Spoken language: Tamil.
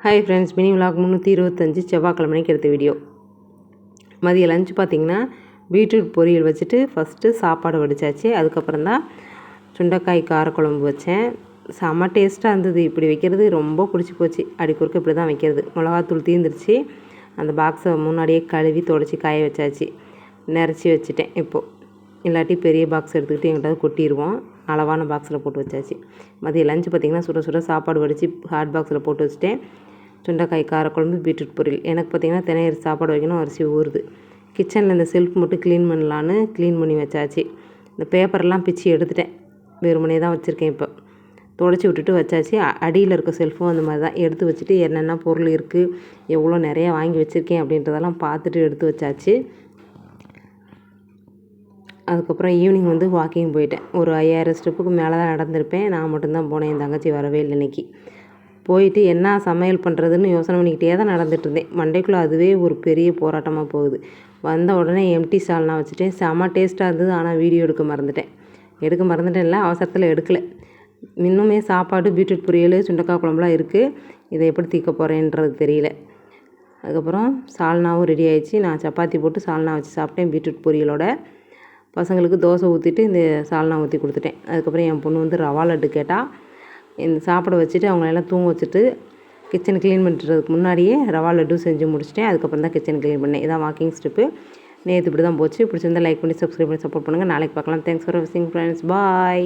ஹாய் ஃப்ரெண்ட்ஸ், மினி விலாக் 325 செவ்வாய்க்கிழமைக்கு எடுத்த வீடியோ. மதியம் லஞ்ச் பார்த்திங்கன்னா பீட்ரூட் பொரியல் வச்சுட்டு ஃபஸ்ட்டு சாப்பாடு வடித்தாச்சு. அதுக்கப்புறம் தான் சுண்டைக்காய் காரக்குழம்பு வச்சேன். செம்ம டேஸ்ட்டாக இருந்தது. இப்படி வைக்கிறது ரொம்ப பிடிச்சி போச்சு. அடி குறுக்க இப்படி தான் வைக்கிறது. மிளகாத்தூள் தீர்ந்துருச்சு. அந்த பாக்ஸை முன்னாடியே கழுவி தொடச்சி காய வச்சாச்சு. நிறச்சி வச்சுட்டேன். இப்போது இல்லாட்டி பெரிய பாக்ஸ் எடுத்துக்கிட்டு எங்கிட்ட கொட்டிடுவோம். அளவான பாக்ஸில் போட்டு வச்சாச்சு. மதியம் லஞ்சு பார்த்திங்கன்னா சுட சுட சாப்பாடு வடித்து ஹாட் பாக்ஸில் போட்டு வச்சுட்டேன். சுண்டைக்காய் காரக்குழம்பு பீட்ரூட் பொரியல். எனக்கு பார்த்திங்கன்னா தினையரி சாப்பாடு வைக்கணும், அரிசி ஊறுது. கிச்சனில் இந்த செல்ஃப் மட்டும் க்ளீன் பண்ணலான்னு க்ளீன் பண்ணி வச்சாச்சு. இந்த பேப்பர்லாம் பிச்சு எடுத்துட்டேன். வெறுமனே தான் வச்சுருக்கேன். இப்போ தொடச்சி விட்டுட்டு வச்சாச்சு. அடியில் இருக்க செல்ஃபும் அந்த மாதிரி தான் எடுத்து வச்சுட்டு என்னென்ன பொருள் இருக்குது, எவ்வளோ நிறையா வாங்கி வச்சுருக்கேன் அப்படின்றதெல்லாம் பார்த்துட்டு எடுத்து வச்சாச்சு. அதுக்கப்புறம் ஈவினிங் வந்து வாக்கிங் போயிட்டேன். ஒரு 5000 ஸ்டெப்புக்கு மேலே தான் நடந்திருப்பேன். நான் மட்டும்தான் போனேன். என் தங்கச்சி வரவே இல்லை இன்றைக்கி. போயிட்டு என்ன சமையல் பண்ணுறதுன்னு யோசனை பண்ணிக்கிட்டே தான் நடந்துகிட்டு இருந்தேன். மண்டைக்குள்ளே அதுவே ஒரு பெரிய போராட்டமாக போகுது. வந்த உடனே எம்டி சால்னா வச்சுட்டேன். செம்ம டேஸ்ட்டாக இருந்தது. ஆனால் வீடியோ எடுக்க மறந்துட்டேன் இல்லை, அவசரத்தில் எடுக்கலை. இன்னுமே சாப்பாடு பீட்ரூட் பொரியல் சுண்டைக்காய் குழம்புலாம் இருக்குது. இதை எப்படி தீர்க்க போகிறேன்றது தெரியல. அதுக்கப்புறம் சால்னாவும் ரெடி ஆகிடுச்சு. நான் சப்பாத்தி போட்டு சால்னா வச்சு சாப்பிட்டேன் பீட்ரூட் பொரியலோட. பசங்களுக்கு தோசை ஊற்றிட்டு இந்த சால்னா ஊற்றி கொடுத்துட்டேன். அதுக்கப்புறம் என் பொண்ணு வந்து ரவா லட்டு கேட்டால் இந்த சாப்பிட வச்சுட்டு அவங்களெல்லாம் தூங்க வச்சுட்டு கிச்சன் க்ளீன் பண்ணுறதுக்கு முன்னாடியே ரவா லட்டு செஞ்சு முடிச்சிட்டேன். அதுக்கப்புறம் தான் கிச்சன் க்ளீன் பண்ணேன். இதான் வாக்கிங் ஸ்டெப்பு. நேற்று இப்படி தான் போச்சு. பிடிச்சிருந்தால் லைக் பண்ணி சப்ஸ்கிரைப் பண்ணி சப்போர்ட் பண்ணுங்கள். நாளைக்கு பார்க்கலாம். தேங்க்ஸ் ஃபார் வாட்சிங் ஃப்ரெண்ட்ஸ். பாய்.